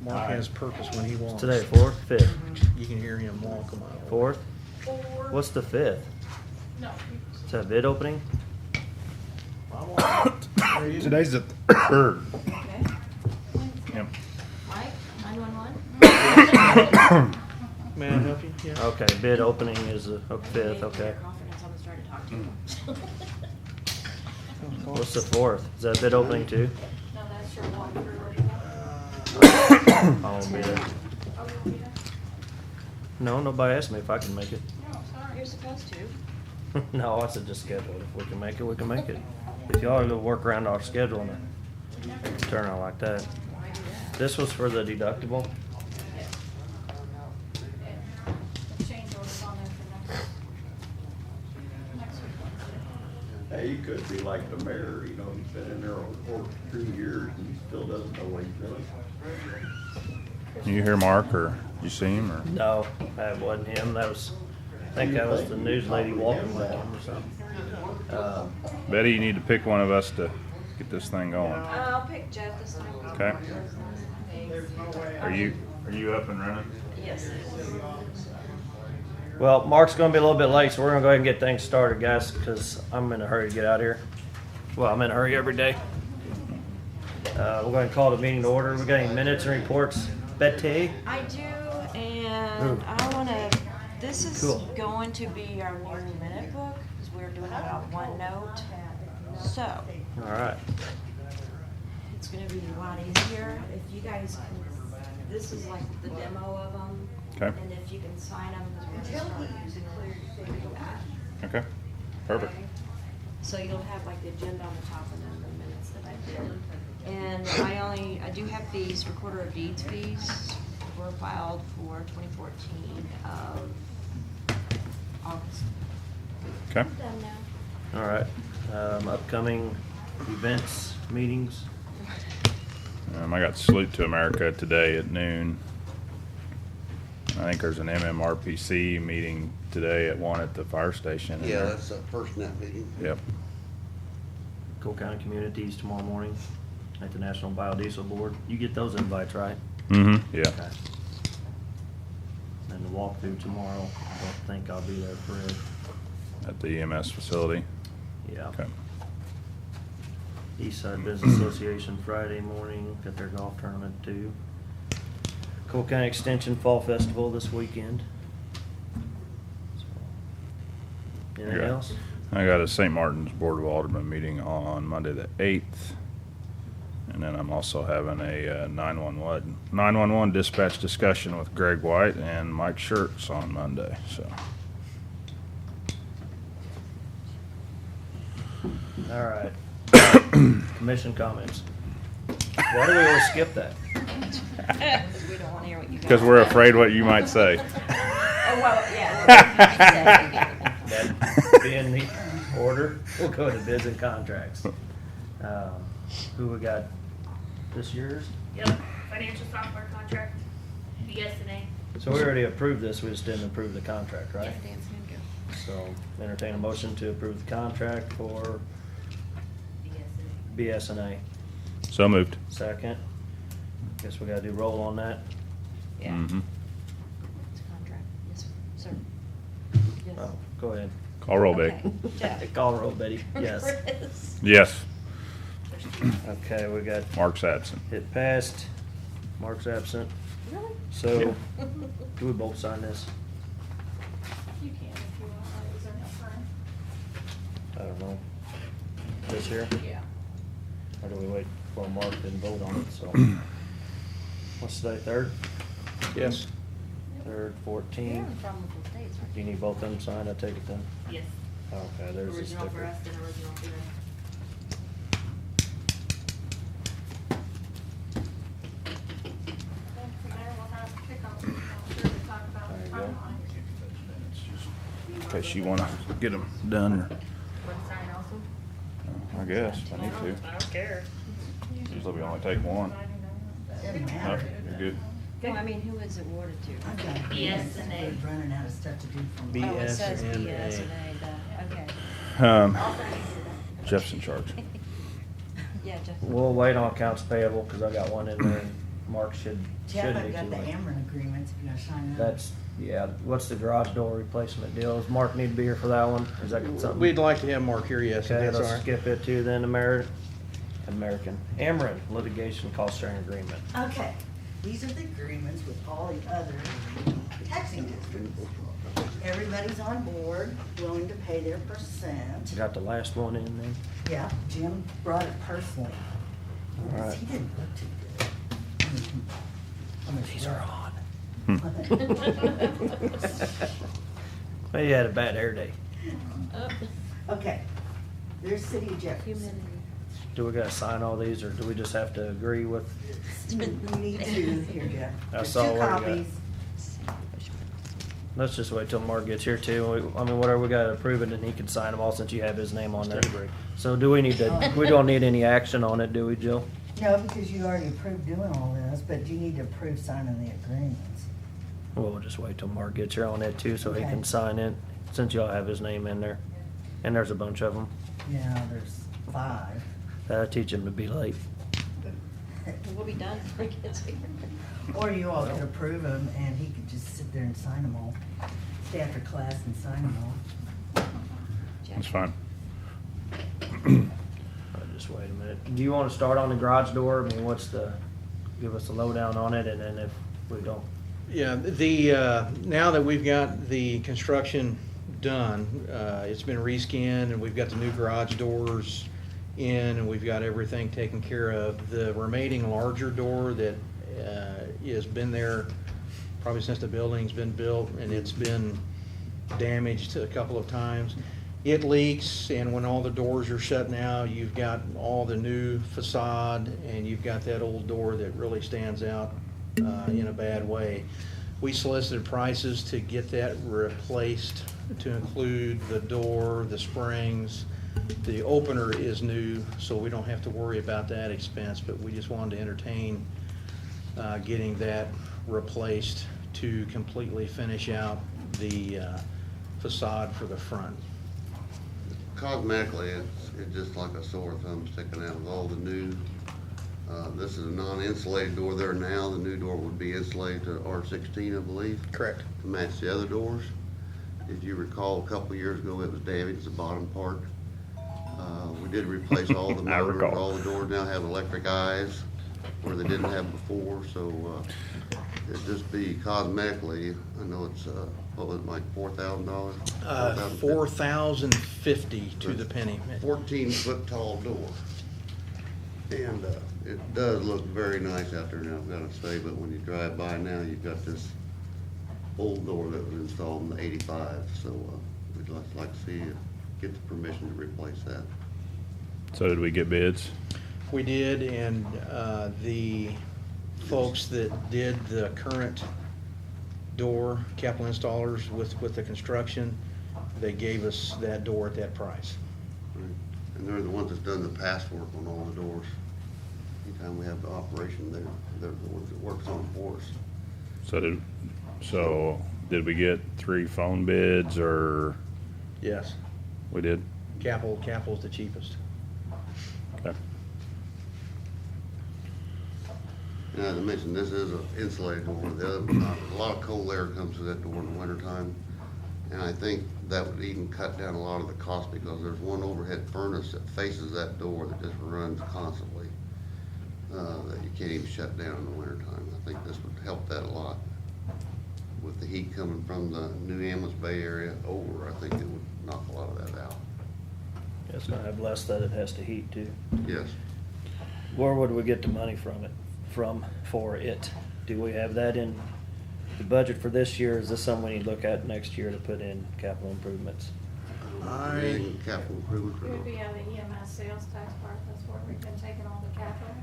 Mark has purpose when he walks. Today, 4th, 5th, You can hear him walk a mile. 4th? What's the 5th? No. Is that bid opening? Today's the 3rd. Okay. Yep. Mike, 911? May I help you? Yeah. Okay, bid opening is the 5th, okay. Confidence, I'm starting to talk to you. What's the 4th? Is that bid opening too? No, that's your walkthrough. I won't be there. Oh, you won't be there? No, nobody asked me if I can make it. No, sorry. You're supposed to. No, I said just schedule it. If we can make it, we can make it. If y'all are gonna work around our schedule and turn out like that. Why do that? This was for the deductible? The change order's on there for next week Wednesday. Hey, he could be like the mayor, you know, he's been in there over 2 years and he still doesn't know what he's doing. You hear Mark, or you see him, or? No, that wasn't him. That was, I think that was the news lady walking by him or something. Betty, you need to pick one of us to get this thing going. I'll pick Jeff this time. Okay. Thanks. Are you up and running? Yes. Well, Mark's gonna be a little bit late, so we're gonna go ahead and get things started, guys, because I'm in a hurry to get out of here. Well, I'm in a hurry every day. We're going to call the meeting to order. We got any minutes and reports? Betty? I do, and Ooh. I wanna, this is Cool. going to be our new minute book, because we're doing it on OneNote. So, All right. it's gonna be a lot easier if you guys can, this is like the demo of them. Okay. And if you can sign them, because we're gonna start using them for that. Okay, perfect. Okay? So you'll have like the agenda on the top and then the minutes that I did. And I do have fees, recorder of deeds fees were filed for 2014 of August. Okay. I'm done now. All right. Upcoming events, meetings. I got Salute to America today at noon. I think there's an MMRPC meeting today at 1 at the fire station. in Yeah, there. that's a FirstNet meeting. Yep. Cole County Communities tomorrow morning at the National Biodiesel Board. You get those invites, right? Mm-hmm, yeah. Okay. And the walkthrough tomorrow. I don't think I'll be there for it. At the EMS facility. Yeah. Okay. Eastside Business Association Friday morning, got their golf tournament too. Cole County Extension Fall Festival this weekend. So, anything Okay. else? I got a St. Martin's Board of Aldermen meeting on Monday the 8th. And then I'm also having a 911 dispatch discussion with Greg White and Mike Schertz on Monday, so. All right. Commission comments. Why do we always skip that? Because we don't want to hear what you got. Because we're afraid what you might say. Oh, well, yeah. That being the order, we'll go to bids and contracts. Who we got? This yours? Yep, financial software contract, BSNA. So we already approved this, we just didn't approve the contract, right? Yeah, Dan's gonna go. So entertain a motion to approve the contract for BSNA. So moved. Second. Guess we gotta do roll on that. Yeah. Mm-hmm. It's a contract. Yes, sir. Yes. Oh, go ahead. Call roll, Okay. Becky. Jeff. Call roll, Betty. Yes. Chris. Yes. Okay, we got Mark's absent. it passed. Mark's absent. Really? So, do we both sign this? You can if you want, I was in that firm. I don't know. This here? Yeah. Or do we wait for Mark to vote on it, so. What's today, 3rd? Yes. 3rd, You're 14. in from the States, aren't Do you need both of them signed? I take it then? Yes. Okay, there's the Original for sticker. us and original for them. Then from there, we'll have pickup, I'm sure to talk about There the you go. timeline. In case you wanna get them done, Want to sign also? I guess, if I need to. I don't care. Usually we only take one. No, you're good. Well, I mean, who is it awarded to? I've got BSNA. We're running out of stuff to do from. B- Oh, it says BSNA. BSNA, okay. Jeff's in charge. Yeah, Jeff. We'll wait on accounts payable, cause I got one in there. Mark should Jeff, be I've got too the late. Ameren agreements, if you gotta sign up. That's, yeah, what's the garage door replacement deal? Does Mark need to be here for that one? Is that something? We'd like to have Mark here, yes, if Okay, that's all let's right. skip it to then American. Ameren litigation cost sharing agreement. Okay, these are the agreements with all the other taxing districts. Everybody's on board, willing to pay their percent. You got the last one in then? Yeah, Jim brought it personally. All right. He didn't look too good. These are on. on. Well, you had a bad hair day. Okay, there's City of Jefferson. Humidity. Do we gotta sign all these, or do we just have to agree with? You need to, here, Jeff. That's There's all two we got. copies. Let's just wait till Mark gets here too. I mean, whatever, we gotta approve it and he can sign them all since you have his name on there. So do we need to, we don't need any action on it, do we, Jill? No, because you already approved doing all this, but you need to approve signing the agreements. Well, we'll just wait till Mark gets here on it too, so he Okay. can sign it, since y'all have his name in there. And there's a bunch of them. Yeah, there's 5. That'll teach him to be late. We'll be done before he gets here. Or you all could approve them and he could just sit there and sign them all. Stay after class and sign them all. That's fine. Just wait a minute. Do you wanna start on the garage door? I mean, give us a lowdown on it, and then if we don't. Yeah, now that we've got the construction done, it's been reskinned and we've got the new garage doors in and we've got everything taken care of. The remaining larger door that has been there probably since the building's been built, and it's been damaged a couple of times. It leaks, and when all the doors are shut now, you've got all the new facade and you've got that old door that really stands out in a bad way. We solicited prices to get that replaced to include the door, the springs. The opener is new, so we don't have to worry about that expense, but we just wanted to entertain getting that replaced to completely finish out the facade for the front. Cosmetically, it's just like a sore thumb sticking out with all the new, this is a non-insulated door there now. The new door would be insulated to R16, I believe, Correct. to match the other doors. If you recall, a couple of years ago, it was damaged, the bottom part. We did replace all the I motors, recall. all the doors now have electric eyes where they didn't have before, so, it'd just be cosmetically, I know it's, what was it, like $4,000? $4,050 to the penny. 14-foot tall door. And it does look very nice out there now, I've gotta say, but when you drive by now, you've got this old door that was installed in the '85, so we'd like to see you get the permission to replace that. So did we get bids? We did, and the folks that did the current door, capital installers with the construction, they gave us that door at that price. Right. And they're the ones that's done the passwork on all the doors. Anytime we have the operation, they're the ones that works on for us. So did we get 3 phone bids, or Yes, we did? capital's the cheapest. Okay. And as I mentioned, this is an insulated door. A lot of cold air comes through that door in the wintertime. And I think that would even cut down a lot of the cost, because there's one overhead furnace that faces that door that just runs constantly, that you can't even shut down in the wintertime. I think this would help that a lot. With the heat coming from the New Ambulance Bay area over, I think it would knock a lot of that out. It's gonna have less that it has to heat too. Yes. Where would we get the money for it? Do we have that in the budget for this year? Is this something we need to look at next year to put in capital improvements? Anything capital improvement for It would now? be out of the EMS sales tax part, that's where we've been taking all the capital.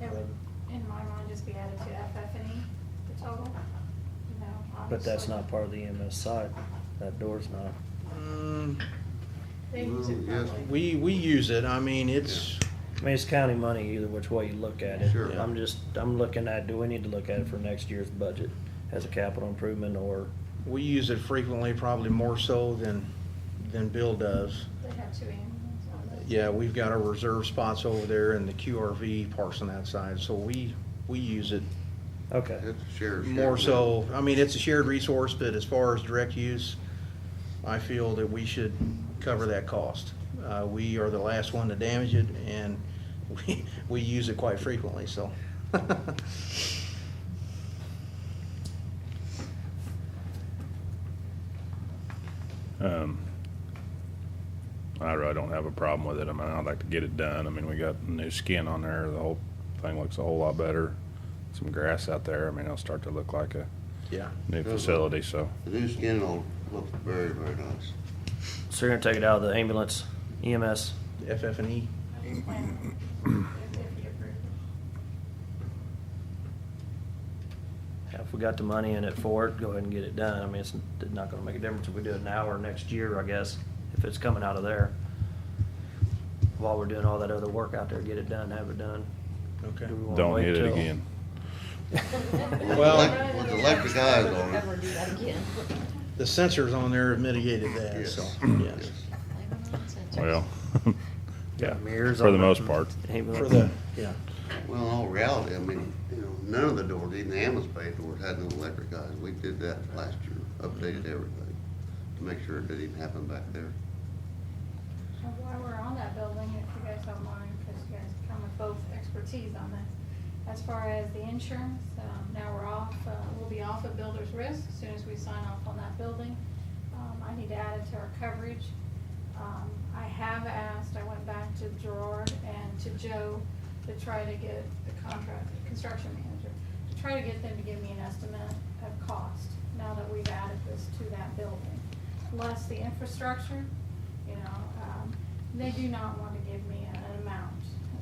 It would, in my mind, just be added to FF&E, the total, you know, But that's obviously. not part of the EMS side. That door's not. They use it Yes. probably. We use it, I mean, it's, I mean, it's county money either which way you look at it. Sure. I'm looking at, do we need to look at it for next year's budget as a capital improvement, or? we use it frequently, probably more so than Bill does. They have 2 ambulance on it. Yeah, we've got our reserve spots over there and the QRV parks on that side, so we use it Okay. It's a shared. More so, I mean, it's a shared resource, but as far as direct use, I feel that we should cover that cost. We are the last one to damage it, and we use it quite frequently, so. I really don't have a problem with it. I mean, I'd like to get it done. I mean, we got new skin on there. The whole thing looks a whole lot better. Some grass out there. I mean, it'll start to look like a Yeah. new facility, so. The new skin will look very, very nice. So you're gonna take it out of the ambulance, EMS? FF&E. I just plan, if you approve it. If we got the money in it for it, go ahead and get it done. I mean, it's not gonna make a difference if we do it now or next year, I guess, if it's coming out of there. While we're doing all that other work out there, get it done, have it done. Okay. Do we wanna Don't wait hit it till- again. Well- With the electric eyes on it. Ever do that again. The sensors on there have mitigated that, so, yes. Blame it on sensors. Well, yeah, Got mirrors for on the it. most part. Ambulance. For the, yeah. Well, in all reality, I mean, you know, none of the doors, even the ambulance bay doors, had no electric eyes. We did that last year, updated everything to make sure it didn't even happen back there. So while we're on that building, if you guys don't mind, because you guys come with both expertise on this. As far as the insurance, now we're off, we'll be off of builder's risk as soon as we sign off on that building. I need to add it to our coverage. I have asked, I went back to Gerard and to Joe to try to get the construction manager, to try to get them to give me an estimate of cost, now that we've added this to that building. Less the infrastructure, you know, they do not want to give me an amount.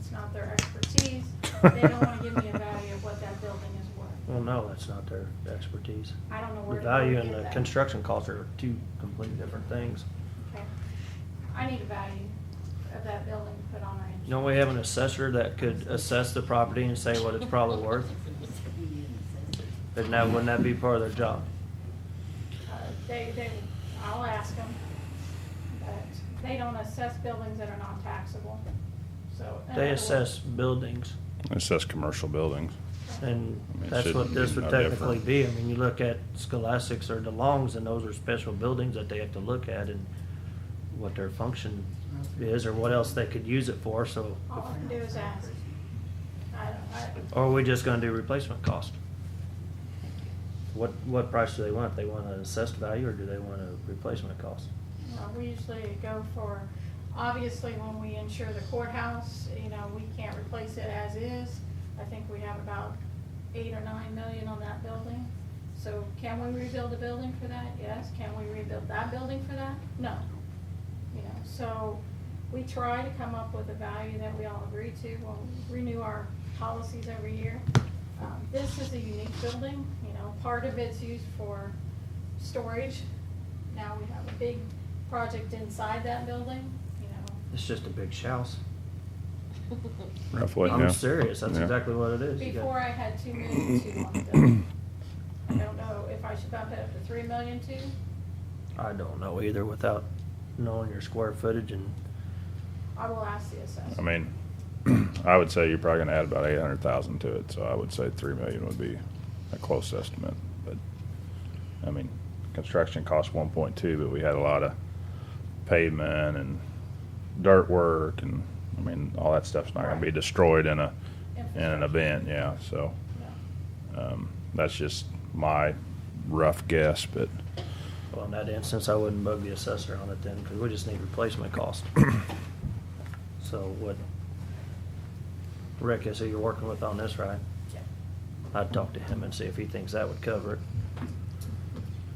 It's not their expertise. They don't want to give me a value of what that building is worth. Well, no, that's not their expertise. I don't know The where to value get and the that. construction costs are two completely different things. Okay. I need a value of that building to put on our insurance. Don't we have an assessor that could assess the property and say what it's probably worth? Wouldn't that be part of their job? I'll ask them, but they don't assess buildings that are not taxable, so. in They other words- assess buildings, It says commercial buildings. and I mean, it that's what shouldn't this be would no technically different. be. I mean, you look at Scholastics or DeLong's, and those are special buildings that they have to look at and what their function is, or what else they could use it for, so. All I can do is ask. Or are we just gonna do replacement cost? What price do they want? They want an assessed value, or do they want a replacement cost? We usually go for, obviously, when we insure the courthouse, you know, we can't replace it as is. I think we have about 8 or 9 million on that building. So can we rebuild a building for that? Yes. Can we rebuild that building for that? No. You know, so we try to come up with a value that we all agree to. We'll renew our policies every year. This is a unique building, you know, part of it's used for storage. Now we have a big project inside that building, you know. It's just a big house. Roughly, yeah. I'm serious, that's Yeah. exactly what it is. You got- Before I had 2 million two on the building. I don't know if I should bump it up to 3 million two. I don't know either without knowing your square footage and, I will ask the assessor. I mean, I would say you're probably gonna add about 800,000 to it, so I would say 3 million would be a close estimate, but, I mean, construction cost 1.2, but we had a lot of pavement and dirt work, and, I mean, all that stuff's not gonna be Right. destroyed in an Infrastructure. event, yeah, so, Yeah. that's just my rough guess, but, well, in that instance, I wouldn't bug the assessor on it then, because we just need replacement cost. So what, Rick, I see you're working with on this, right? Yeah. I'd talk to him and see if he thinks that would cover it.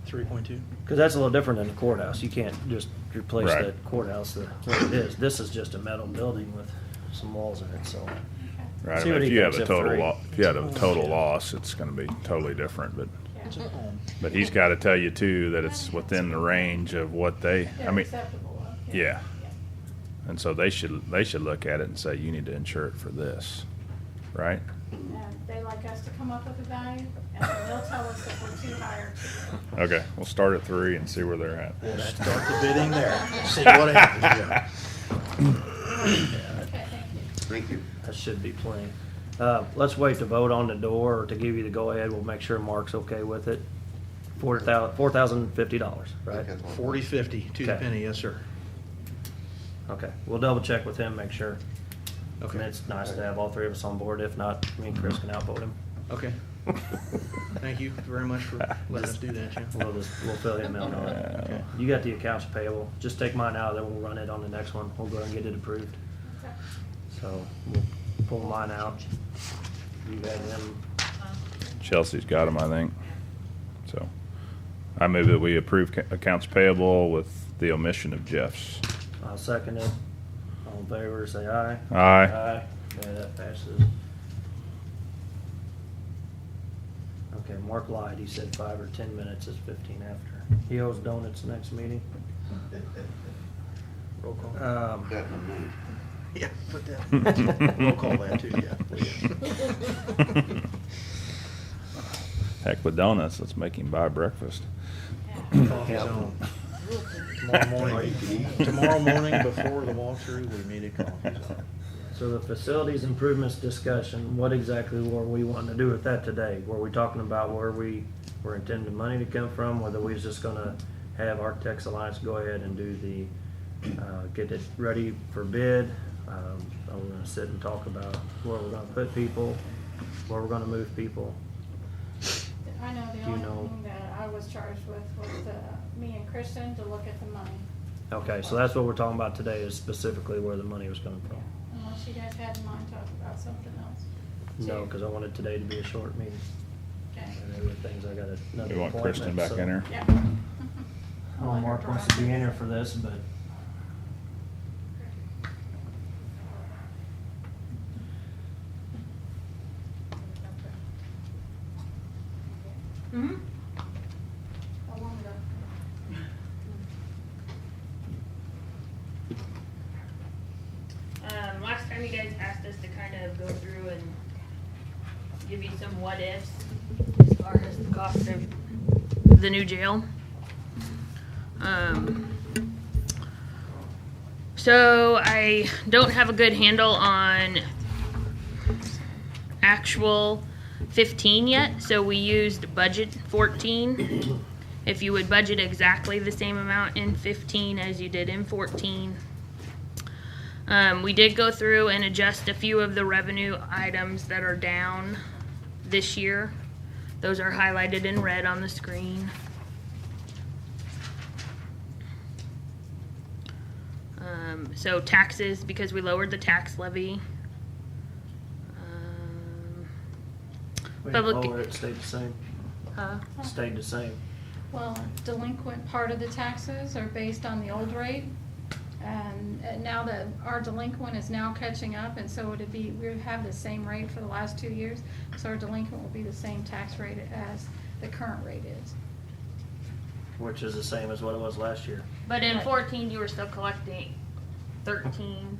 3.2? Because that's a little different than the courthouse. You can't just replace Right. that courthouse the way it is. This is just a metal building with some walls in it, so. right, I See mean, what if he you have thinks a if total three. if you had a total loss, it's gonna be totally different, but. It's a home. But he's got to tell you too that it's within the range of what they. They're I mean, acceptable of, yeah. And so they should look at it and say you need to insure it for this, right? And they like us to come up with a value, and then they'll tell us if we're too high or too low. Okay, we'll start at 3 and see where they're at. We'll start the bidding there, see what happens, yeah. Okay, thank you. Thank you. That should be plenty. Let's wait to vote on the door or to give you the go-ahead. We'll make sure Mark's okay with it. $4,050, right? That's what- 40/50 to the Okay. penny, yes, sir. Okay, we'll double check with him, make sure. Okay. And it's nice to have all three of us on board. If not, me and Chris can outvote him. Okay. Thank you very much for letting us do that, Jim. We'll fill him in on it. Okay. You got the accounts payable. Just take mine out, then we'll run it on the next one. We'll go ahead and get it approved. Okay. So we'll pull mine out. You got him. Chelsea's got them, I think. So I move that we approve accounts payable with the omission of Jeff's. I'll second it. All in favor, say aye. Aye. Aye. Okay, that passes. Okay, Mark lied. He said 5 or 10 minutes is 15 after. He owes donuts next meeting. Roll call. That in a minute. Yeah, put that, we'll call that too, yeah, please. Heck with donuts, let's make him buy breakfast. Coffee's on. Tomorrow morning before the walkthrough, we needed coffee's on. So the facilities improvements discussion, what exactly were we wanting to do with that today? Were we talking about where we were intending money to come from, whether we was just gonna have Architects Alliance go ahead and do the, get it ready for bid? I'm gonna sit and talk about where we're gonna put people, where we're gonna move people. I know the Do you only know- thing that I was charged with was me and Kristen to look at the money. Okay, so that's what we're talking about today, is specifically where the money was coming from. Unless you guys had in mind talking about something else. No, too. because I wanted today to be a short meeting. Okay. And there were things, I got another We want Kristen appointment, back so- in here. Yeah. Oh, Mark wants to be in here for this, but Hmm? I wanted to. Last time you guys asked us to kind of go through and give you some what ifs as far as the cost of the new jail. So I don't have a good handle on actual 15 yet, so we used budget 14. If you would budget exactly the same amount in 15 as you did in 14. We did go through and adjust a few of the revenue items that are down this year. Those are highlighted in red on the screen. So taxes, because we lowered the tax levy. we Public- didn't lower it, stayed the same. Stayed the same. Well, delinquent part of the taxes are based on the old rate. And now that our delinquent is now catching up, and so it'd be, we have the same rate for the last 2 years. So our delinquent will be the same tax rate as the current rate is. Which is the same as what it was last year. But in Right. 14, you were still collecting 13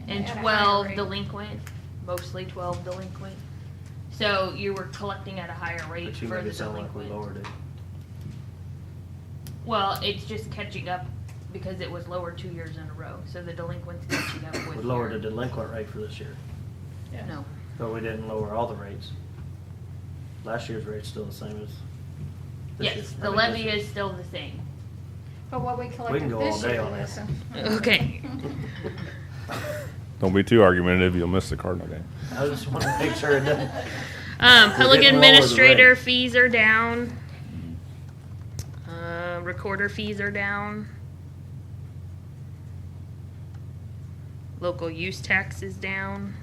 and At a higher 12 rate. delinquent, mostly 12 delinquent. So you were collecting at a higher rate But you for made the it sound like we delinquent. lowered it. Well, it's just catching up because it was lower 2 years in a row. So the delinquent's catching up with We lowered the your- delinquent rate for this year, Yeah. No. but we didn't lower all the rates. Last year's rate's still the same as this year. Yes, I the mean, levy this year. is still the same. But what we collected go all this day year on was. this. Okay. Don't be too argumentative, you'll miss the Cardinal game. I just want to make sure it doesn't. Public didn't lower the administrator rate. fees are down. Recorder fees are down. Local use tax is down.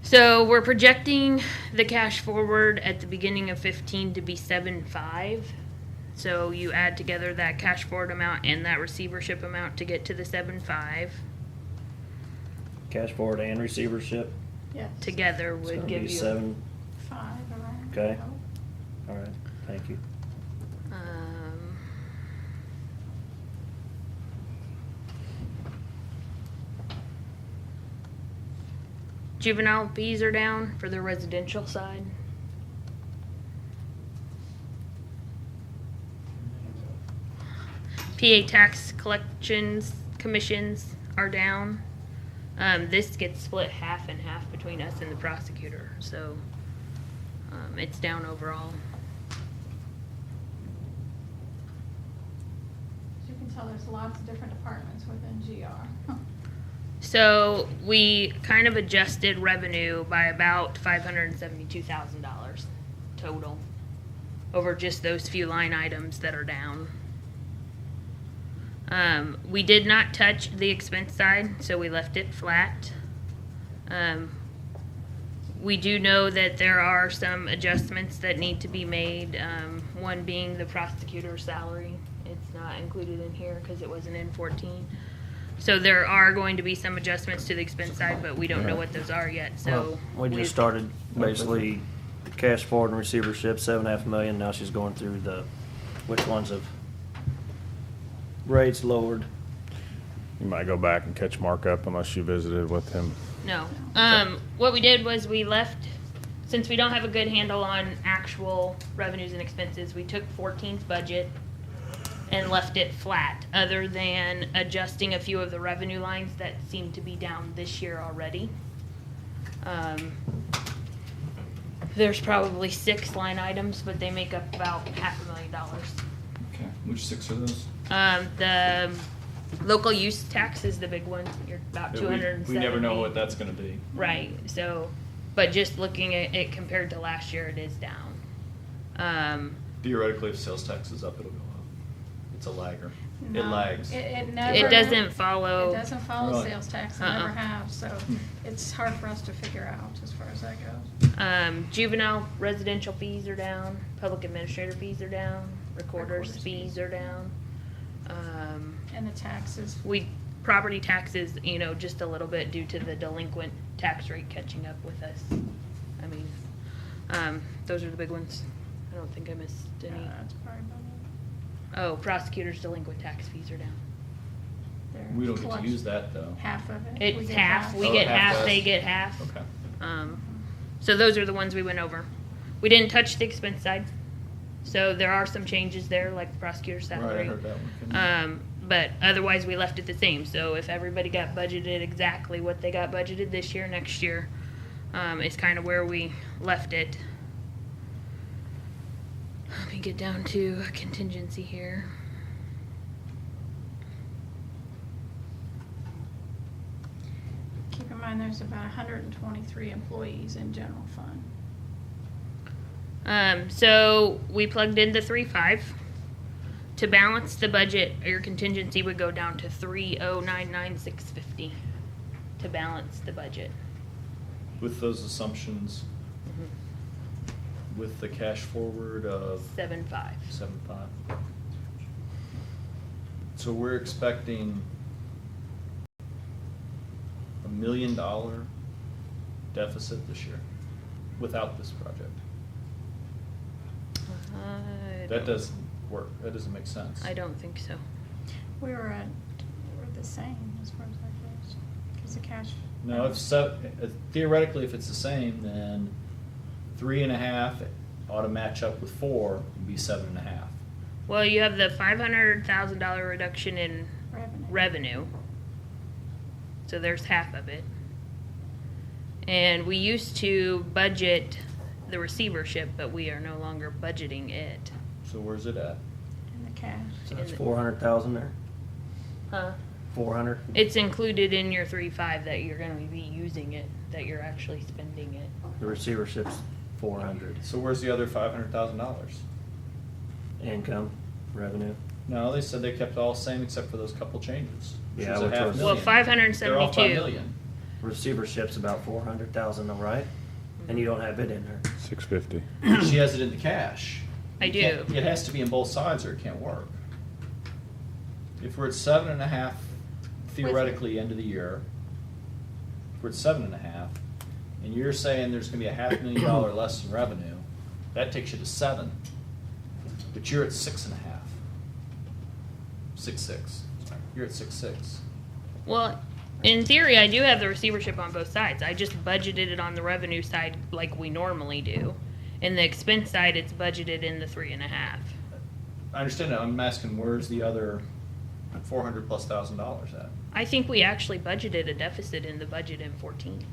So we're projecting the cash forward at the beginning of 15 to be 7.5. So you add together that cash forward amount and that receivership amount to get to the 7.5. Cash forward and receivership, Yes. Together it's would gonna give be you 7, 5 around. Okay. all right, thank you. Juvenile fees are down for the residential side. PA tax collections commissions are down. This gets split half and half between us and the prosecutor, so it's down overall. As you can tell, there's lots of different departments within GR. So we kind of adjusted revenue by about $572,000 total over just those few line items that are down. We did not touch the expense side, so we left it flat. We do know that there are some adjustments that need to be made, one being the prosecutor's salary. It's not included in here because it wasn't in 14. So there are going to be some adjustments to the expense side, but we don't know what those are yet, so. Well, we just started basically cash forward and receivership, $7.5 million. Now she's going through which ones have rates lowered. You might go back and catch Mark up unless you visited with him. No. What we did was we left, since we don't have a good handle on actual revenues and expenses, we took 14's budget and left it flat, other than adjusting a few of the revenue lines that seem to be down this year already. There's probably 6 line items, but they make up about $500,000. Okay, which 6 are those? The local use tax is the big one. You're about Yeah, 270. we never know what that's gonna be. Right. So, but just looking at it compared to last year, it is down. Theoretically, if sales tax is up, it'll go up. It's a lagger. It No, lags. It never. It doesn't follow. It doesn't follow Really? sales tax, it Uh-uh. never have, so it's hard for us to figure out as far as that goes. Juvenile residential fees are down. Public administrator fees are down. Recorders Recorder's fees are down. And the taxes, Property taxes, just a little bit due to the delinquent tax rate catching up with us. I mean, those are the big ones. I don't think I missed any. that's probably about it. Oh, prosecutors' delinquent tax fees are down. Their We don't get to collection- use that though. Half of it. It's We get half. We Oh, get half half. does. They get half. Okay. So those are the ones we went over. We didn't touch the expense side. So there are some changes there, like the prosecutor's Right, I salary. heard that one. But otherwise, we left it the same. So if everybody got budgeted exactly what they got budgeted this year, next year, is kind of where we left it. Let me get down to a contingency here. Keep in mind, there's about 123 employees in general fund. So we plugged in the 3.5. To balance the budget, your contingency would go down to 3099650 to balance the budget. With those assumptions, Mm-hmm. with the cash forward of 7.5. 7.5. So we're expecting $1 million deficit this year without this project. That doesn't work. That doesn't make sense. I don't think so. We're the same as far as that goes, because the cash. No, if theoretically, if it's the same, then 3.5 ought to match up with 4 and be 7.5. Well, you have the $500,000 reduction in revenue. So there's half of it. And we used to budget the receivership, but we are no longer budgeting it. So where's it at? In the cash. So that's In the- 400,000 there. Huh? 400. It's included in your 3.5 that you're gonna be using it, that you're actually spending it. The receivership's 400. So where's the other $500,000? Income, revenue. No, they said they kept it all the same except for those couple changes. Which Yeah, was a which half was- million. Well, 572. They're off by $1 million. Receivership's about 400,000 though, right? And you don't have it in there. 650. She has it in the cash. I You do. can't- It has to be in both sides or it can't work. If we're at 7.5 theoretically end of the year, if we're at 7.5, and you're saying there's gonna be a $500,000 less in revenue, that takes you to 7. But you're at 6.5. 6.6. You're at 6.6. Well, in theory, I do have the receivership on both sides. I just budgeted it on the revenue side like we normally do. In the expense side, it's budgeted in the 3.5. I understand that. I'm asking where's the other $400,000+ at? I think we actually budgeted a deficit in the budget in 14.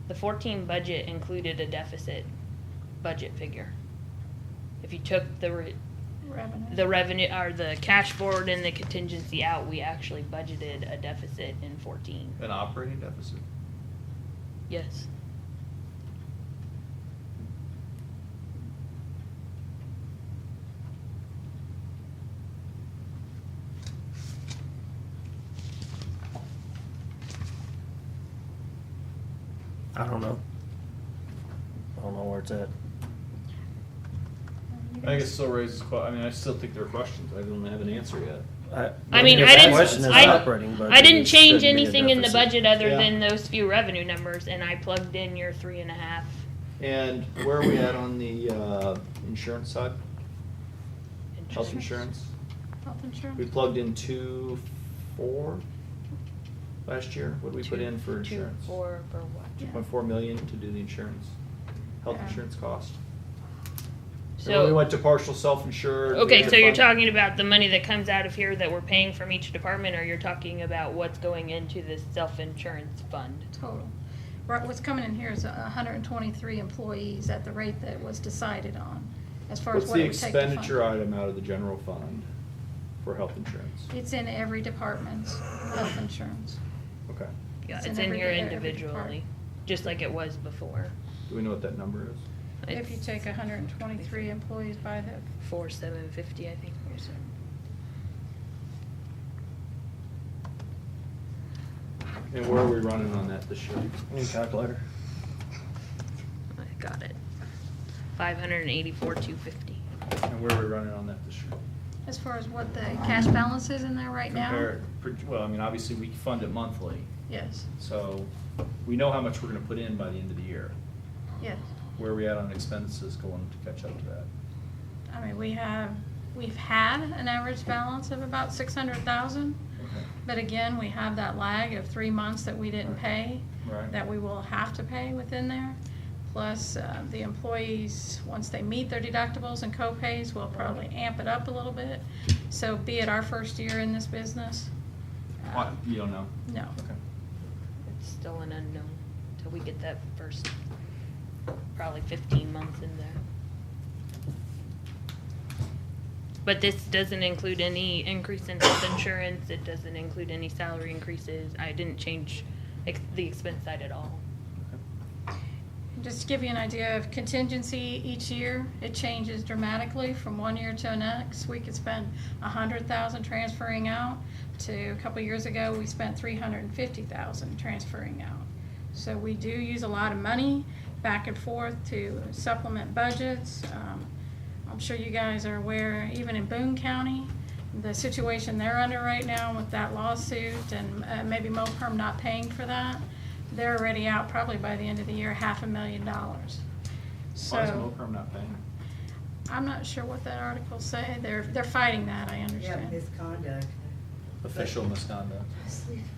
The 14 budget included a deficit budget figure. If you took Revenue. the revenue or the cash forward and the contingency out, we actually budgeted a deficit in 14. An operating deficit? Yes. I don't know. I don't know where it's at. I think it still raises, I mean, I still think there are questions. I don't have an answer yet. I mean, if I the didn't. question is I, operating budget, I didn't it change shouldn't be a anything in the deficit. budget other Yeah. than those few revenue numbers, and I plugged in your 3.5. And where are we at on the insurance side? Health insurance? Health We insurance? plugged in 2.4 last year. What did we put in for insurance? 2.4 for what? Yeah. 2.4 million to do the insurance, health Yeah. insurance cost. So Remember we went to partial self-insured. okay, we so you're had a fund- talking about the money that comes out of here that we're paying from each department, or you're talking about what's going into this self-insurance fund? Total. Right, what's coming in here is 123 employees at the rate that was decided on, as far as What's what the it would take to fund. expenditure item out of the general fund for health insurance? It's in every department's health insurance. Okay. Yeah, It's it's in in every- here every individually, department. just like it was before. Do we know what that number is? If you take 123 employees by the 4,750, I think. And where are we running on that this year? Any calculator? I got it. 584,250. And where are we running on that this year? as far as what the cash balance is in there right now? Well, I mean, obviously, we fund it monthly, Yes, so we know how much we're gonna put in by the end of the year. yes. Where are we at on expenses going to catch up to that? I mean, we've had an average balance of about 600,000, Okay. but again, we have that lag of 3 months that we didn't pay, Right. that we will have to pay within there. Plus, the employees, once they meet their deductibles and co-pays, will probably amp it up a little bit. So be it our first year in this business. What, you don't know? No. Okay. It's still an unknown till we get that first, probably 15 months in there. But this doesn't include any increase in health insurance. It doesn't include any salary increases. I didn't change the expense side at all. Just to give you an idea of contingency each year, it changes dramatically from one year to the next. We could spend 100,000 transferring out to a couple years ago, we spent 350,000 transferring out. So we do use a lot of money back and forth to supplement budgets. I'm sure you guys are aware, even in Boone County, the situation they're under right now with that lawsuit and maybe MoPerm not paying for that. They're already out probably by the end of the year, $500,000. So Why is MoPerm not paying? I'm not sure what that article say. They're fighting that, I Yeah, understand. misconduct, Official misconduct.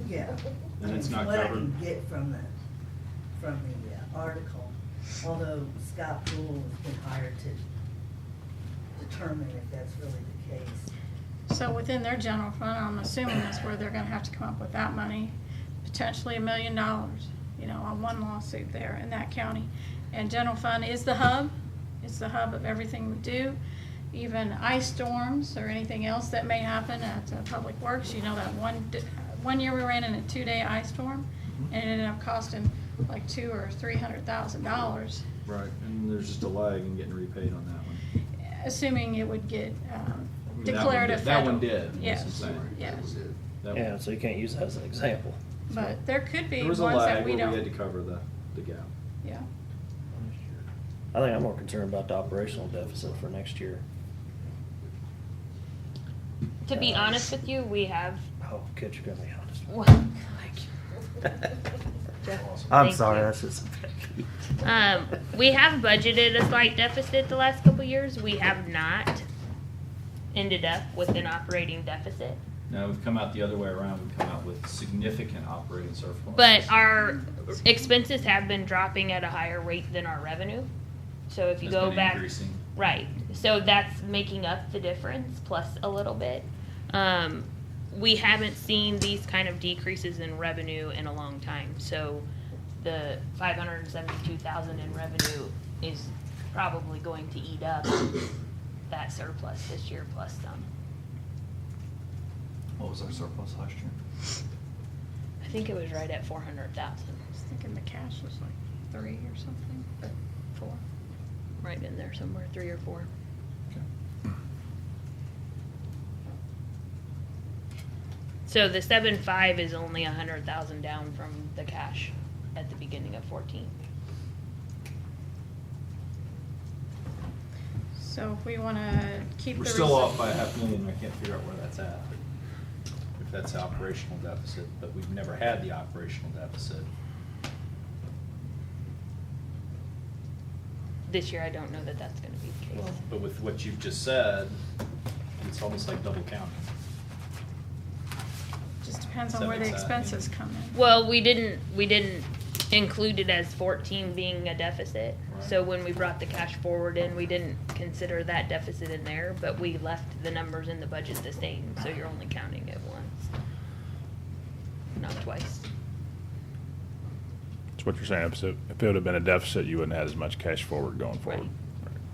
yeah. And it's not What I covered? can get from the article, although Scott Poole has been hired to determine if that's really the case. So within their general fund, I'm assuming that's where they're gonna have to come up with that money, potentially $1 million, on one lawsuit there in that county. And general fund is the hub. It's the hub of everything we do. Even ice storms or anything else that may happen at Public Works. You know that one year we ran in a 2-day ice storm and it ended up costing like $200,000 or $300,000. Right, and there's just a lag in getting repaid on that one. Assuming it would get I mean, declared a that one federal. did. That's Yes, what I'm saying. yes. That one- Yeah, so you can't use that as an example. But there could be There was ones a that lag we where don't. we had to cover the gap. Yeah. I think I'm more concerned about the operational deficit for next year. To be honest with you, we have. Oh, kid, you're gonna be honest. Well, I'm Thank sorry, you. that's just. We have budgeted a slight deficit the last couple years. We have not ended up with an operating deficit. Now, we've come out the other way around, we've come out with significant operating surplus. But our expenses have been dropping at a higher rate than our revenue. So if you It's go been back, increasing. Right. So that's making up the difference plus a little bit. We haven't seen these kind of decreases in revenue in a long time. So the 572,000 in revenue is probably going to eat up that surplus this year plus some. What was our surplus last year? I think it was right at 400,000. I was thinking the cash was like 3 or something, but 4. Right in there somewhere, 3 or 4. So the 7.5 is only 100,000 down from the cash at the beginning of 14. So if we wanna keep the. We're still off by $500,000. I can't figure out where that's at. If that's the operational deficit, but we've never had the operational deficit. This year, I don't know that that's gonna be the case. But with what you've just said, it's almost like double counting. Just depends Does on that where the make sense? expenses come in. Well, we didn't include it as 14 being a deficit. Right. So when we brought the cash forward in, we didn't consider that deficit in there, but we left the numbers in the budget the same, so you're only counting it once, not twice. That's what you're saying. If it would have been a deficit, you wouldn't have as much cash forward going forward.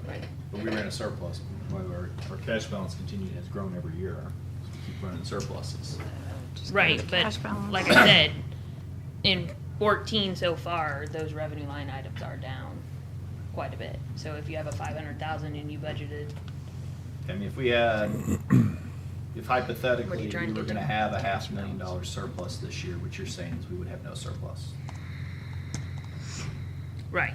Right. But we ran a surplus. Our cash balance has grown every year. So we keep running surpluses. Just go to Right, the but cash balance. like I said, in 14 so far, those revenue line items are down quite a bit. So if you have a 500,000 and you budgeted, I mean, if hypothetically What are you we trying to were get gonna to? have a $500,000 surplus this year, what you're saying is we would have no surplus. right,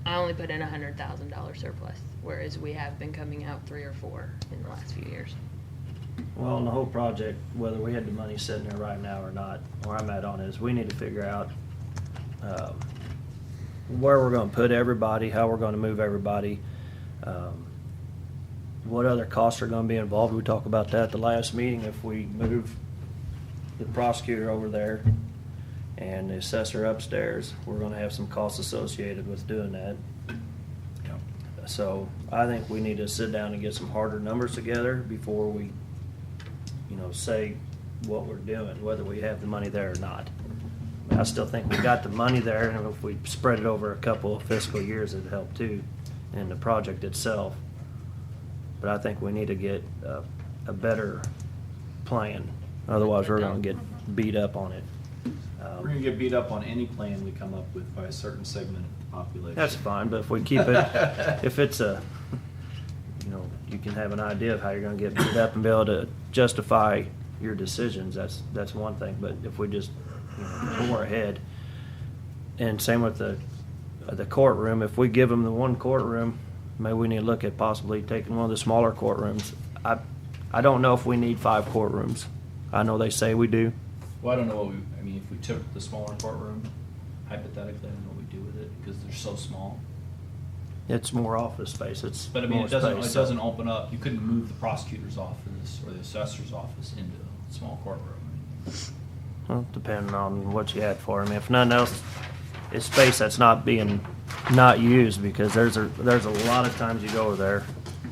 I only put in $100,000 surplus, whereas we have been coming out 3 or 4 in the last few years. Well, on the whole project, whether we had the money sitting there right now or not, where I'm at on it is we need to figure out where we're gonna put everybody, how we're gonna move everybody, what other costs are gonna be involved. We talked about that at the last meeting. If we move the prosecutor over there and the assessor upstairs, we're gonna have some costs associated with doing that. So I think we need to sit down and get some harder numbers together before we, say what we're doing, whether we have the money there or not. I still think we got the money there, and if we spread it over a couple of fiscal years, it'd help too, in the project itself. But I think we need to get a better plan, otherwise we're gonna get beat up on it. We're gonna get beat up on any plan we come up with by a certain segment of the population. That's fine, but if we keep it, if it's you can have an idea of how you're gonna get beat up and be able to justify your decisions, that's one thing. But if we just pour ahead, and same with the courtroom, if we give them the one courtroom, maybe we need to look at possibly taking one of the smaller courtrooms. I don't know if we need 5 courtrooms. I know they say we do. Well, I don't know if we took the smaller courtroom, hypothetically, I don't know what we do with it, because they're so small. It's more office space. It's But more it space, doesn't open up, you couldn't move the prosecutor's office or the assessor's office into a small courtroom. Well, depending on what you had for them. If nothing else, it's space that's not used, because there's a lot of times you go over there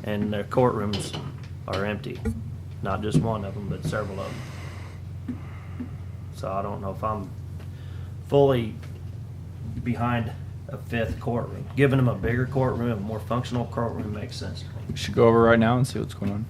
and their courtrooms are empty. Not just one of them, but several of them. So I don't know if I'm fully behind a 5th courtroom. Giving them a bigger courtroom, a more functional courtroom makes sense to me. We should go over right now and see what's going on.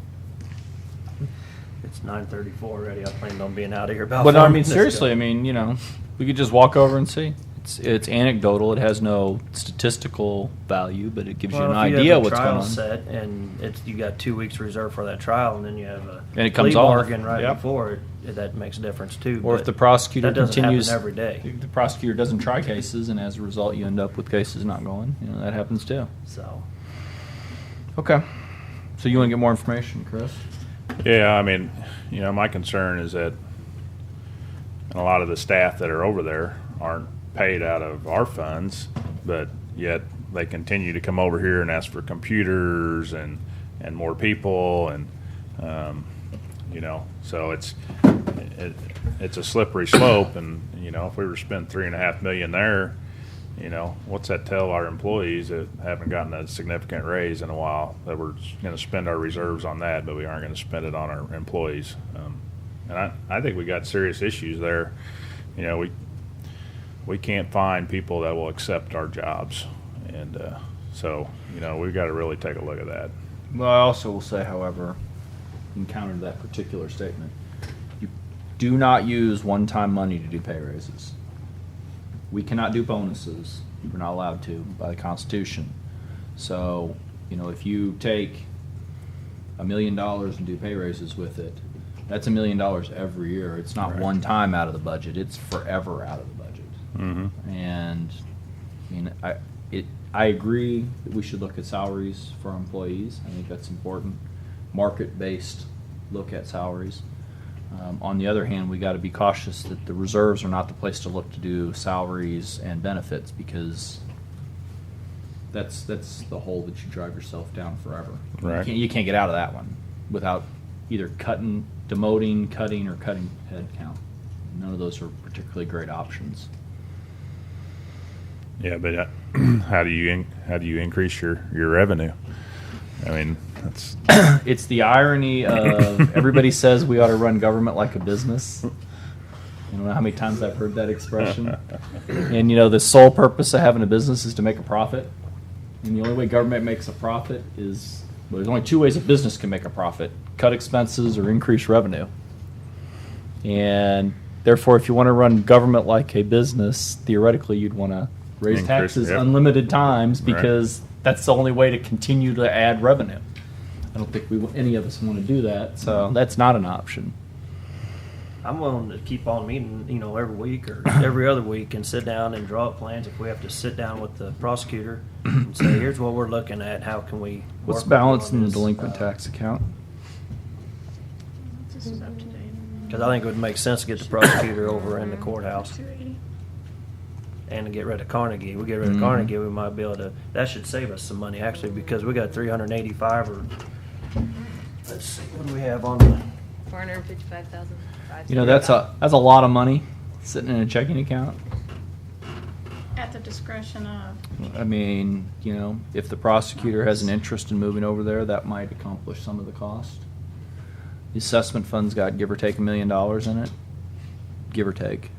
It's 9:34 already. I planned on being out of here about But 4 I mean, minutes seriously, ago. we could just walk over and see. It's anecdotal. It has no statistical value, but it gives you an Well, if idea have a what's going trial on. set and you got 2 weeks reserved for that trial, and then you have a And it comes plea off. bargain right Yep. before it, that makes a difference too. Or but if the prosecutor that doesn't continues, happen every day. The prosecutor doesn't try cases, and as a result, you end up with cases not going. That happens too. So Okay. So you want to get more information, Chris? Yeah, my concern is that a lot of the staff that are over there aren't paid out of our funds, but yet they continue to come over here and ask for computers and more people, and so it's a slippery slope. And if we were to spend $3.5 million there, you know, what's that tell our employees that haven't gotten a significant raise in a while, that we're gonna spend our reserves on that, but we aren't gonna spend it on our employees? And I think we got serious issues there. You know, we can't find people that will accept our jobs. And, so, you know, we've got to really take a look at that. Well, I also will say, however, in counter to that particular statement, you do not use one-time money to do pay raises. We cannot do bonuses. We're not allowed to by the Constitution. So, you know, if you take $1 million and do pay raises with it, that's $1 million every year. It's not Right. one time out of the budget. It's forever out of the budget. Mm-hmm. And I mean, I agree that we should look at salaries for our employees. I think that's important. Market-based look at salaries. On the other hand, we got to be cautious that the reserves are not the place to look to do salaries and benefits, because that's the hole that you drive yourself down forever. Right. You can't get out of that one without either demoting, cutting, or cutting head count. None of those are particularly great options. Yeah, but how do you increase your revenue? I mean, that's It's the irony of everybody says we ought to run government like a business. You don't know how many times I've heard that expression. And you know, the sole purpose of having a business is to make a profit. And the only way government makes a profit is, well, there's only two ways a business can make a profit: cut expenses or increase revenue. And therefore, if you want to run government like a business, theoretically, you'd want to raise Increase, taxes yep. unlimited times, Right. because that's the only way to continue to add revenue. I don't think any of us want to do that, so that's not an option. I'm willing to keep on meeting, you know, every week or every other week and sit down and draw up plans. If we have to sit down with the prosecutor and say, here's what we're looking at, how can we What's work balance on in the this? delinquent tax account? This is up to date. Because I think it would make sense to get the prosecutor over in the courthouse 280. and to get rid of Carnegie. We get rid of Mhm. Carnegie, we might be able to, that should save us some money actually, because we got 385 or, let's see, what do we have on the, 455,000. You know, that's a lot of money sitting in a checking account. At the discretion of. I mean, you know, if the prosecutor has an interest in moving over there, that might accomplish some of the cost. The assessment fund's got, give or take, $1 million in it, give or take.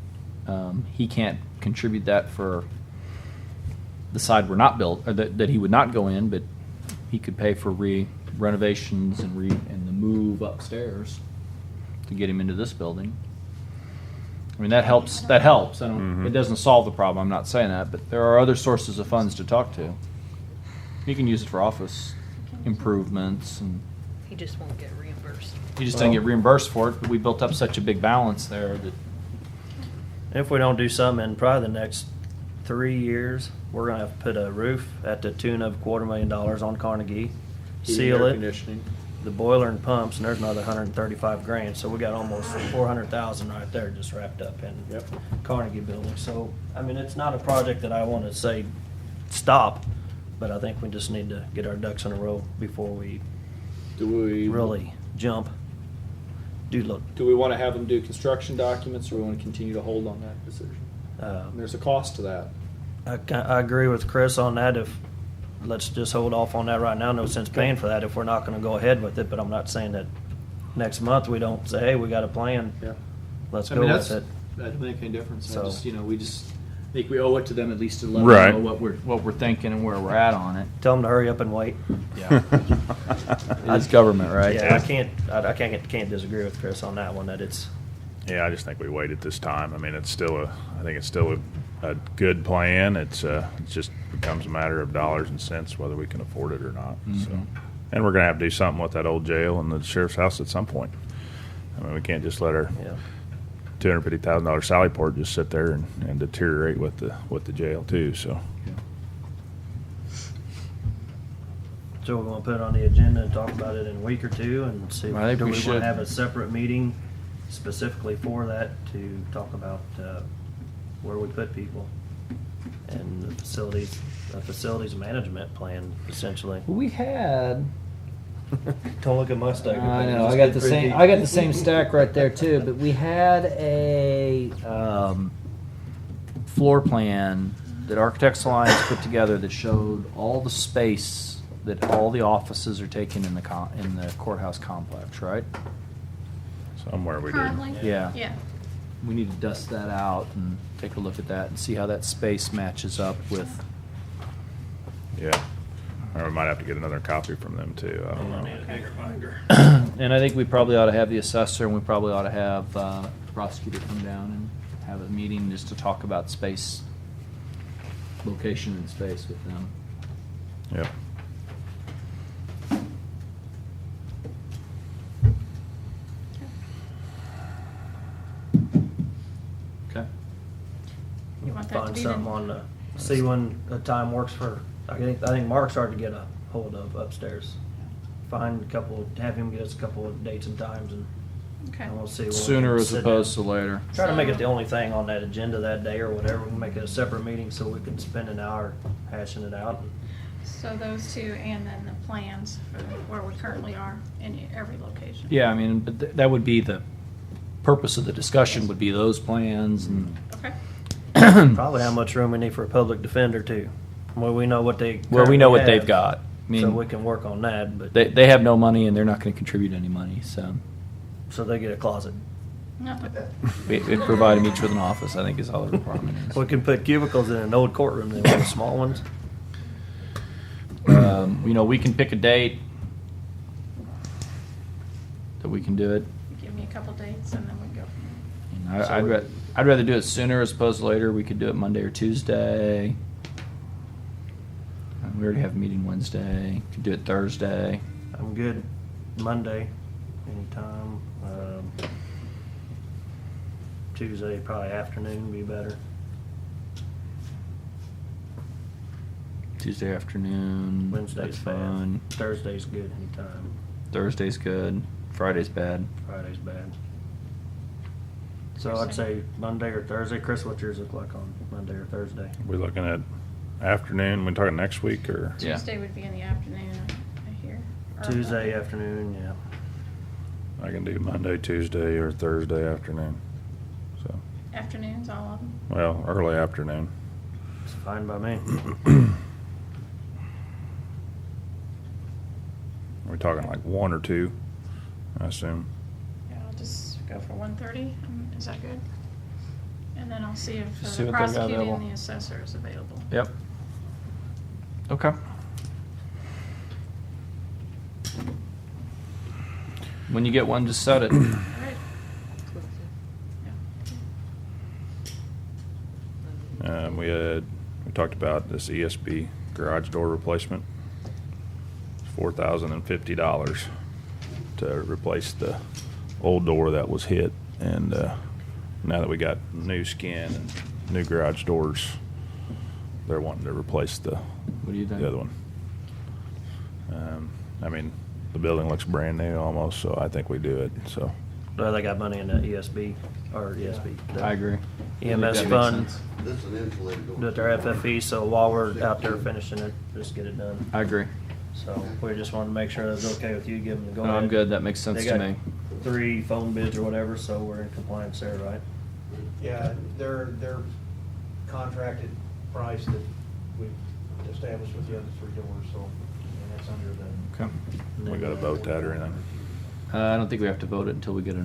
He can't contribute that for the side we're not built, or that he would not go in, but he could pay for renovations and the move upstairs to get him into this building. I mean, that helps. That helps. Mhm. It doesn't solve the problem. I'm not saying that, but there are other sources of funds to talk to. You can use it for office improvements, and He just won't get reimbursed. you just don't get reimbursed for it. But we built up such a big balance there that if we don't do something in probably the next 3 years, we're gonna have to put a roof at the tune of $250,000 on Carnegie, seal it, the boiler and pumps, and there's another 135 grand. So we got almost 400,000 right there just wrapped up in Carnegie building. So, I mean, it's not a project that I want to say stop, but I think we just need to get our ducks in a row before we do we really jump. Do want to have them do construction documents, or we want to continue to hold on that decision? There's a cost to that. I agree with Chris on that. Let's just hold off on that right now. No sense paying for that if we're not going to go ahead with it. But I'm not saying that next month we don't say, hey, we got a plan. Yeah. Let's go with it. That doesn't make any difference. So- We just think we owe it to them at least to let Right. them know what we're thinking and where we're at on it. Tell them to hurry up and wait. Yeah. It's government, right? Yeah, I can't disagree with Chris on that one. That it's Yeah, I just think we wait at this time. I mean, I think it's still a good plan. It just becomes a matter of dollars and cents whether we can afford it or not. So, Mhm. and we're gonna have to do something with that old jail and the sheriff's house at some point. I mean, we can't just let our yeah. $250,000 Sally Port just sit there and deteriorate with the jail too. So, So we're going to put it on the agenda and talk about it in a week or two and see. I think do we we want should. to have a separate meeting specifically for that to talk about where we put people and the facilities management plan essentially. We had. Don't look at my stack. of I papers. know. It's I got getting the pretty same. deep. I got the same stack right there too. But we had a floor plan that Architects Alliance put together that showed all the space that all the offices are taking in the courthouse complex, right? Somewhere we did. Currently? Yeah. Yeah. We need to dust that out and take a look at that and see how that space matches up with. Yeah. Or we might have to get another copy from them too. I don't know. And I think we probably ought to have the assessor, and we probably ought to have the prosecutor come down and have a meeting just to talk about space, location and space with them. Yep. Okay. You want that to Find be something the, on the, see when the time works for, I think Mark's hard to get a hold of upstairs. Find a couple, have him get us a couple of dates and times and okay. we'll see. when we Sooner can as sit opposed down. to later. Try to make it the only thing on that agenda that day or whatever. We can make it a separate meeting so we can spend an hour hashing it out. So those two and then the plans for where we currently are in every location. Yeah, I mean, but that would be the purpose of the discussion, would be those plans and. Okay. Probably how much room we need for a public defender too. Well, we know what they. Well, we know what currently they've have, got. I mean, so we can work on that, but they have no money and they're not going to contribute any money, so so they get a closet. No. we provide them each with an office, I think is all the requirement is. We can put cubicles in an old courtroom. They want the small ones. You know, we can pick a date that we can do it. Give me a couple dates and then we go. You know, I'd rather do it sooner as opposed to later. We could do it Monday or Tuesday. We already have a meeting Wednesday. Could do it Thursday. I'm good Monday, anytime. Tuesday, probably afternoon would be better. Tuesday afternoon. Wednesday's that's bad. fine. Thursday's good anytime. Thursday's good. Friday's bad. Friday's bad. So I'd say Monday or Thursday. Chris, what's yours look like on Monday or Thursday? We looking at afternoon? We talking next week or? Yeah. Tuesday would be in the afternoon, I hear. Or Tuesday afternoon, yeah. I can do Monday, Tuesday, or Thursday afternoon. So, Afternoons, all of them. well, early afternoon. It's fine by me. Are we talking like 1 or 2? I assume. Yeah, I'll just go for 1:30. Is that good? And then I'll see if See the what they got prosecutor and available. the assessor is available. Yep. Okay. When you get one, just set it. All right. Yeah. We talked about this ESB garage door replacement. It's $4,050 to replace the old door that was hit, and now that we got new skin and new garage doors, they're wanting to replace the What do you think? the other one. I mean, the building looks brand new almost, so I think we do it. So Well, they got money in the ESB or ESB. the I agree. EMS That makes fund. sense. This is an insulated door. Do it their FFE, so while we're out there finishing it, just get it done. I agree. So we just wanted to make sure that was okay with you, give them the go No, ahead. I'm good. That makes sense They to got me. 3 phone bids or whatever, so we're in compliance there, right? Yeah, their contracted price that we've established with the other 3 doors, so, and that's under the. Okay. we got to vote that or anything. I don't think we have to vote it until we get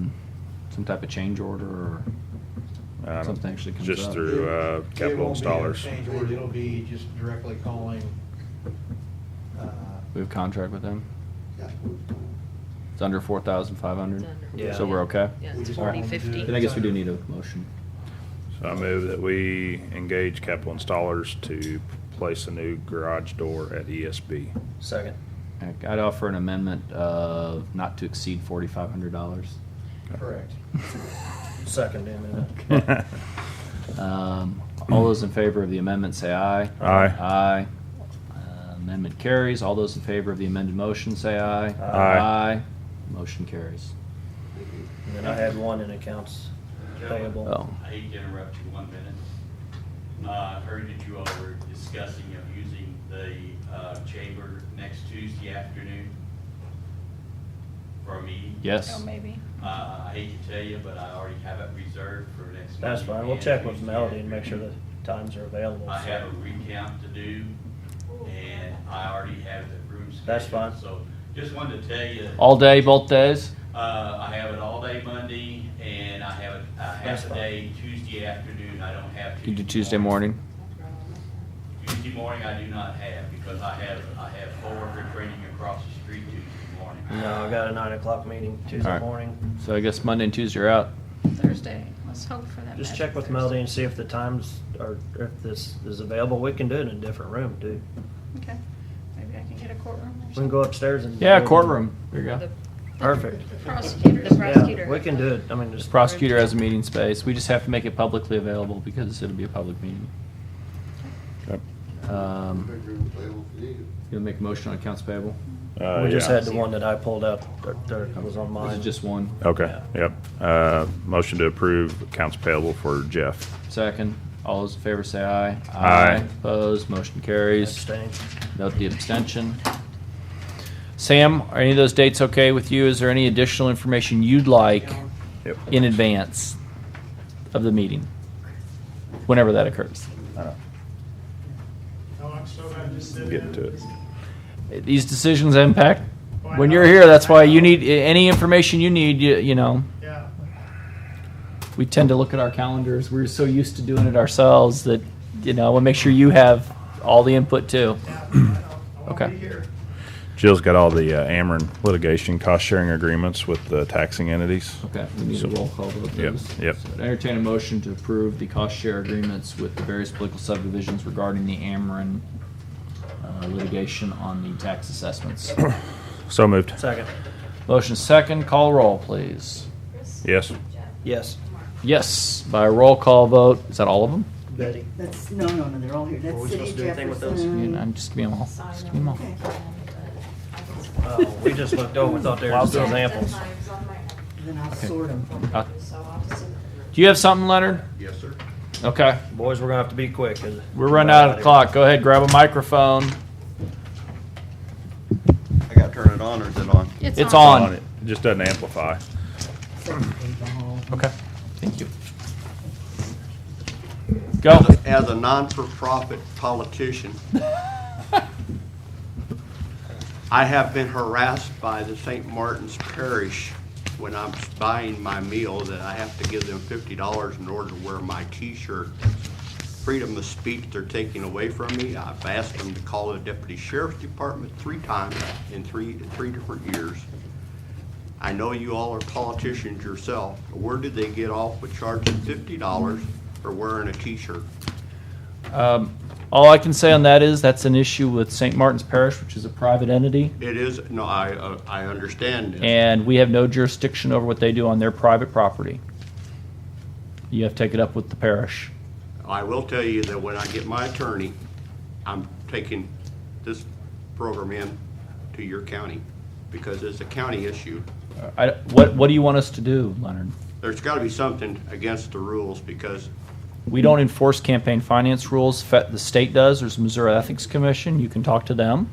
some type of change order or something actually comes Just up. through It capital won't be a installers. change order, it'll be just directly calling, We have a contract with them. Yeah. It's under 4,500. It's under. Yeah. So we're okay. Yeah, We it's just 40, want them to 50. do Then I guess we do need a motion. So I move that we engage capital installers to place a new garage door at ESB. Second. I'd offer an amendment of not to exceed $4,500. correct. Second, in All those in favor of the amendment say aye. Aye. Aye. Amendment carries. All those in favor of the amended motion say aye. Aye. Motion carries. And then I had one in accounts payable. Oh. I hate to interrupt you 1 minute. I heard that you all were discussing of using the chamber next Tuesday afternoon for a meeting. Yes. Oh, maybe. I hate to tell you, but I already have it reserved for next. That's Monday fine. We'll and check with Tuesday Melody and make sure afternoon. the times are available. I so- have a recount to do, and I already have the room scheduled. That's fine. So just wanted to tell you. All day, both days? I have it all day Monday, and I have a half That's a fine. day Tuesday afternoon. I don't have You do Tuesday morning? Tuesday morning I do not have, because I have coworker training across the street Tuesday morning. No, I got a 9 o'clock meeting Tuesday All right. morning. So I guess Monday and Tuesday are out. Thursday, let's hope for that. Just magic check with Thursday. Melody and see if the times are, if this is available. We can do it in a different room too. Okay, maybe I can get a courtroom or We can something. go upstairs and. Yeah, courtroom. There you go. Perfect. Prosecutors. Yeah, we can do it. I mean, just. Prosecutor has a meeting space. We just have to make it publicly available because it'll be a public meeting. Okay. Big room available if you need it. You'll make a motion on accounts payable? We just Yeah. had the one that I pulled out that was on Or mine. is it just one? Okay, yep. Motion to approve accounts payable for Jeff. Second. All those in favor say aye. Aye. Opposed, motion carries. Abstain. Note the abstention. Sam, are any of those dates okay with you? Is there any additional information you'd like Yep. in advance of the meeting? Whenever that occurs. Getting to it. These decisions impact when you're here. That's why you need any information you need. You know. Yeah. We tend to look at our calendars. We're so used to doing it ourselves that we'll make sure you have all the input too. Okay. Jill's got all the Ameren litigation cost-sharing agreements with the taxing entities. Okay. We need a roll call vote. Yep, those. yep. So I entertain a motion to approve the cost share agreements with the various political subdivisions regarding the Ameren litigation on the tax assessments. So moved. Second. Motion second. Call roll, please. Yes. Yes. Yes, by a roll call vote. Is that all of them? Betty. That's, no, they're all here. Were we That's City supposed to do anything with those? Jefferson. Just give me them all. Just give me them all. Okay. Oh, we just looked over. We thought there was still samples. Then I'll sort them. Do you have something, Leonard? Yes, sir. Okay. Boys, we're gonna have to be quick. 'cause We're running out of the clock. Go ahead, grab a microphone. I gotta turn it on or is it on? It's on. It just doesn't amplify. Second page, the hall. Okay. Thank you. Go. As a non-for-profit politician, I have been harassed by the St. Martin's Parish when I'm buying my meal that I have to give them $50 in order to wear my T-shirt. Freedom of speech they're taking away from me. I've asked them to call the Deputy Sheriff's Department 3 times in three different years. I know you all are politicians yourself. Where did they get off with charging $50 for wearing a T-shirt? All I can say on that is that's an issue with St. Martin's Parish, which is a private entity, It is, no, I understand this. and we have no jurisdiction over what they do on their private property. You have to take it up with the parish. I will tell you that when I get my attorney, I'm taking this program in to your county because it's a county issue. What do you want us to do, Leonard? There's gotta be something against the rules because We don't enforce campaign finance rules. The state does. There's a Missouri Ethics Commission. You can talk to them.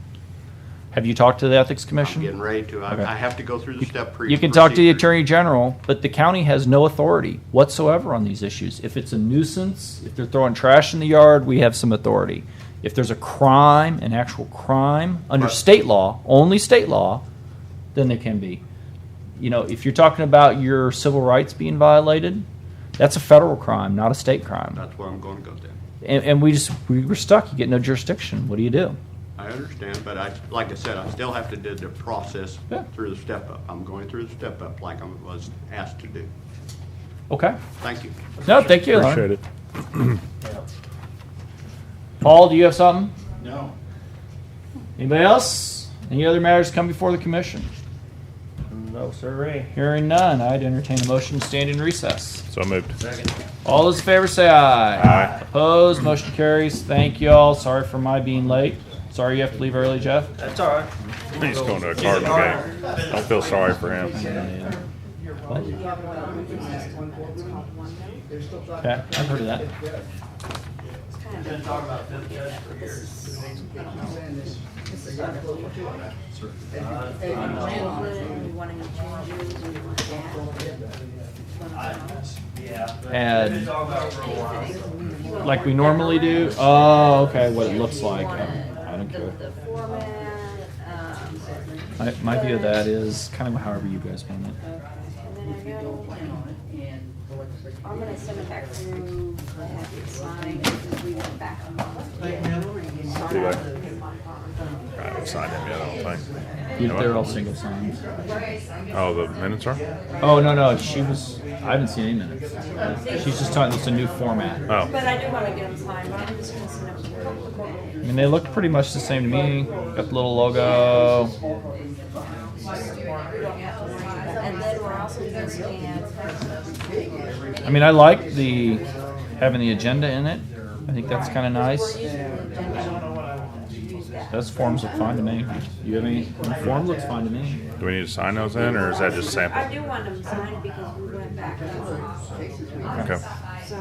Have you talked to the Ethics I'm Commission? getting ready to, Okay. I have to go through the step You can talk to the procedures. Attorney General, but the county has no authority whatsoever on these issues. If it's a nuisance, if they're throwing trash in the yard, we have some authority. If there's a crime, an actual crime, under Right. state law, only state law, then they can be. If you're talking about your civil rights being violated, that's a federal crime, not a state crime. That's where I'm gonna go then. And we were stuck. You get no jurisdiction. What do you do? I understand, but like I said, I still have to do the process Yeah. through the step up. I'm going through the step up like I was asked to do. Okay. Thank you. No, thank you. Leonard. Appreciate it. Paul, do you have something? No. Anybody else? Any other matters come before the commission? No, sirree. Hearing none, I'd entertain a motion to stand in recess. So moved. All those in favor say aye. Aye. Opposed, motion carries. Thank you all. Sorry for my being late. Sorry you have to leave early, Jeff. That's all right. He's going to a Cardinal game. Don't feel sorry for him. Okay, I've heard of that. kind of. Been talking about fifth judge for This years. is, I don't know. This is our little. They want to we want any changes, we want to add. Yeah. Add. We've been talking about it for a while. Like we normally do? Oh, okay, what it looks like. I don't care. The format, My view of that is kind of however you guys want it. and then I know, I'm gonna send it back through, I have it signed, because we went back a month. Do they? I haven't signed them yet, I don't think. They're all single signs. Oh, the minutes are? Oh, no, she was, I haven't seen any minutes. She's just talking, it's a new format. Oh. But I do wanna get them signed, but I'm just gonna send them to a couple of I mean, they look pretty much the same to me. Got the little logo. And then we're also gonna scan. I mean, I like having the agenda in it. I think that's kind of We're nice. using the agenda. Use that. Those forms look fine to me. You have any? The form looks fine to me. Do we need to sign those in, or is that just I sample? do want them signed because we went back. Okay. So.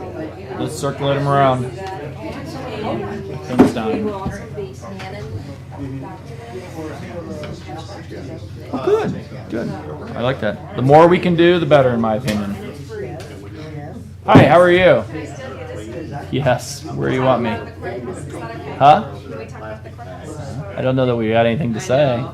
Let's circulate them around. Things We done. will also be scanning documents. Good. I like that. The more we can do, the better, in my opinion. Hi, how are you? Yes. Where do you want me? Huh? I don't know that we got anything to say.